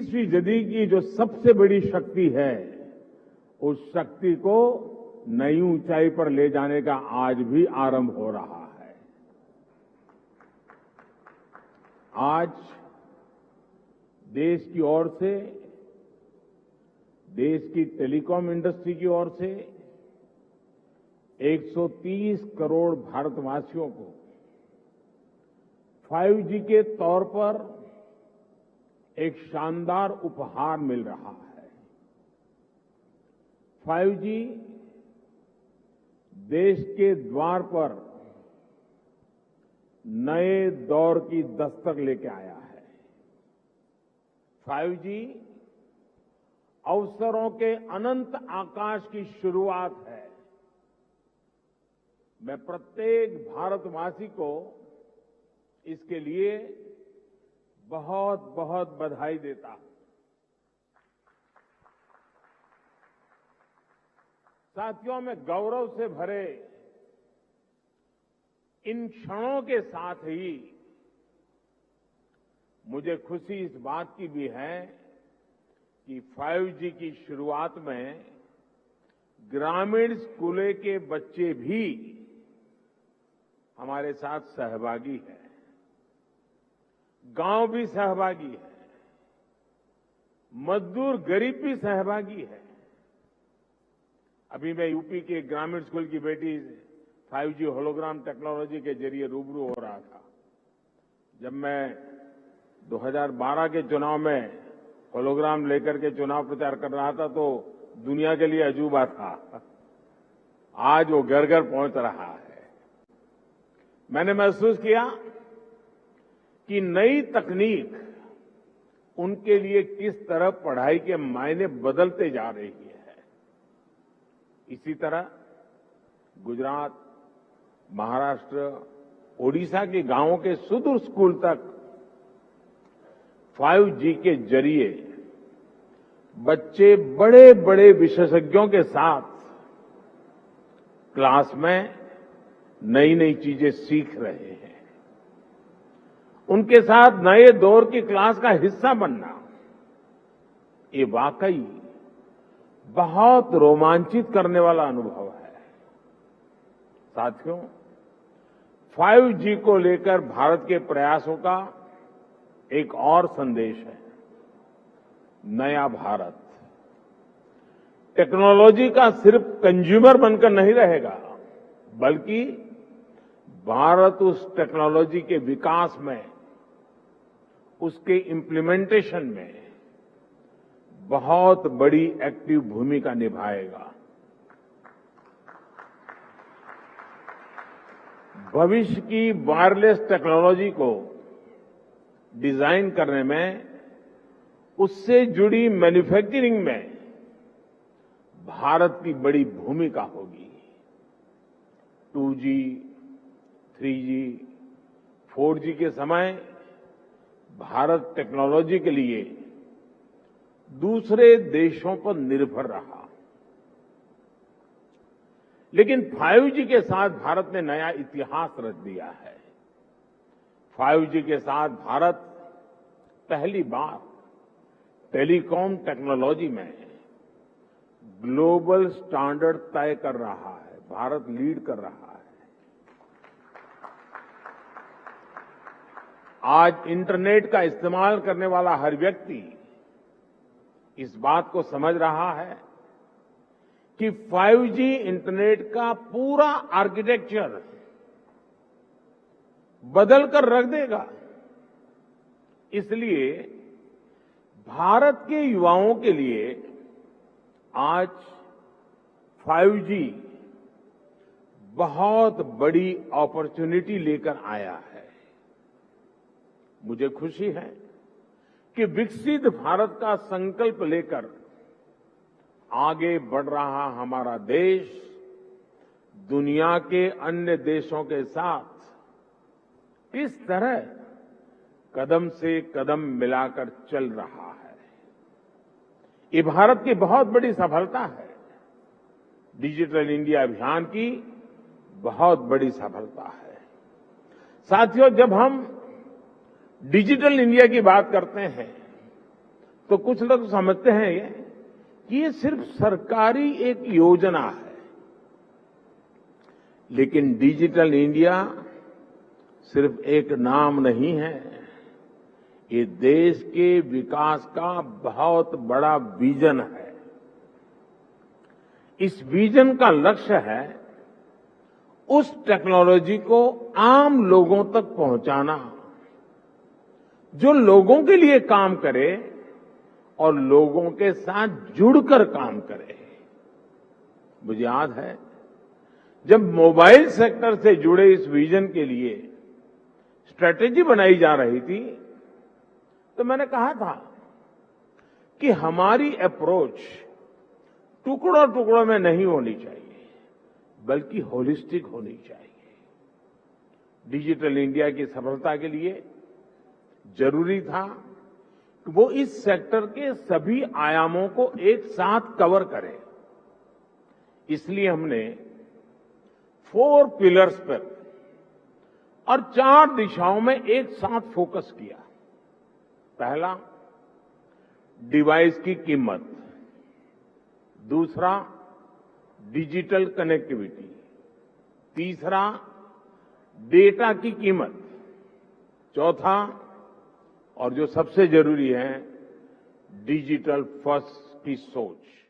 21वीं सदी की जो सबसे बड़ी शक्ति है, उस शक्ति को नई ऊंचाई पर ले जाने का आज भी आरंभ हो रहा है। आज देश की ओर से, देश की टेलीकॉम इंडस्ट्री की ओर से 130 करोड़ भारतवासियों को 5G के तौर पर एक शानदार उपहार मिल रहा है। 5G देश के द्वार पर नए दौर की दस्तक लेके आया है। 5G अवसरों के अनंत आकाश की शुरुआत है। मैं प्रत्येक भारतवासी को इसके लिए बहुत बहुत बधाई देता हूं। साथियों, मैं गौरव से भरे इन क्षणों के साथ ही मुझे खुशी इस बात की भी है कि 5G की शुरुआत में ग्रामीण स्कूलों के बच्चे भी हमारे साथ सहभागी हैं, गांव भी सहभागी है, मजदूर गरीब भी सहभागी है। अभी मैं यूपी के ग्रामीण स्कूल की बेटी 5G होलोग्राम टेक्नोलॉजी के जरिए रूबरू हो रहा था। जब मैं 2012 के चुनाव में होलोग्राम लेकर के चुनाव प्रचार कर रहा था तो दुनिया के लिए अजूबा था। आज वो घर घर पहुंच रहा है। मैंने महसूस किया कि नई तकनीक उनके लिए किस तरह पढ़ाई के मायने बदलते जा रही है। इसी तरह गुजरात, महाराष्ट्र, ओडिशा के गांवों के सुदूर स्कूल तक 5G के जरिए बच्चे बड़े बड़े विशेषज्ञों के साथ क्लास में नई नई चीजें सीख रहे हैं। उनके साथ नए दौर की क्लास का हिस्सा बनना, ये वाकई बहुत रोमांचित करने वाला अनुभव है। साथियों, 5G को लेकर भारत के प्रयासों का एक और संदेश है, नया भारत। टेक्नोलॉजी का सिर्फ कंज्यूमर बनकर नहीं रहेगा, बल्कि भारत उस टेक्नोलॉजी के विकास में, उसके इम्प्लीमेंटेशन में बहुत बड़ी एक्टिव भूमिका निभाएगा। भविष्य की वायरलेस टेक्नोलॉजी को डिजाइन करने में, उससे जुड़ी मैन्युफैक्चरिंग में भारत की बड़ी भूमिका होगी। 2G, 3G, 4G के समय भारत टेक्नोलॉजी के लिए दूसरे देशों पर निर्भर रहा, लेकिन 5G के साथ भारत ने नया इतिहास रच दिया है। 5G के साथ भारत पहली बार टेलीकॉम टेक्नोलॉजी में ग्लोबल स्टैंडर्ड तय कर रहा है। भारत लीड कर रहा है। आज इंटरनेट का इस्तेमाल करने वाला हर व्यक्ति इस बात को समझ रहा है कि 5G इंटरनेट का पूरा आर्किटेक्चर बदल कर रख देगा। इसलिए भारत के युवाओं के लिए आज 5G बहुत बड़ी अपॉर्चुनिटी लेकर आया है। मुझे खुशी है कि विकसित भारत का संकल्प लेकर आगे बढ़ रहा हमारा देश दुनिया के अन्य देशों के साथ इस तरह कदम से कदम मिलाकर चल रहा है। ये भारत की बहुत बड़ी सफलता है। डिजिटल इंडिया अभियान की बहुत बड़ी सफलता है। साथियों, जब हम डिजिटल इंडिया की बात करते हैं तो कुछ लोग समझते हैं कि ये सिर्फ सरकारी एक योजना है, लेकिन डिजिटल इंडिया सिर्फ एक नाम नहीं है, ये देश के विकास का बहुत बड़ा विजन है। इस विजन का लक्ष्य है उस टेक्नोलॉजी को आम लोगों तक पहुंचाना जो लोगों के लिए काम करे और लोगों के साथ जुड़कर काम करे। मुझे याद है जब मोबाइल सेक्टर से जुड़े इस विजन के लिए स्ट्रेटेजी बनाई जा रही थी तो मैंने कहा था कि हमारी अप्रोच टुकड़ों टुकड़ों में नहीं होनी चाहिए, बल्कि होलिस्टिक होनी चाहिए। डिजिटल इंडिया की सफलता के लिए जरूरी था कि वो इस सेक्टर के सभी आयामों को एक साथ कवर करे। इसलिए हमने 4 पिलर्स पर और 4 दिशाओं में एक साथ फोकस किया। पहला, डिवाइस की कीमत। दूसरा, डिजिटल कनेक्टिविटी। तीसरा, डेटा की कीमत। चौथा, और जो सबसे जरूरी है, डिजिटल फर्स्ट की सोच।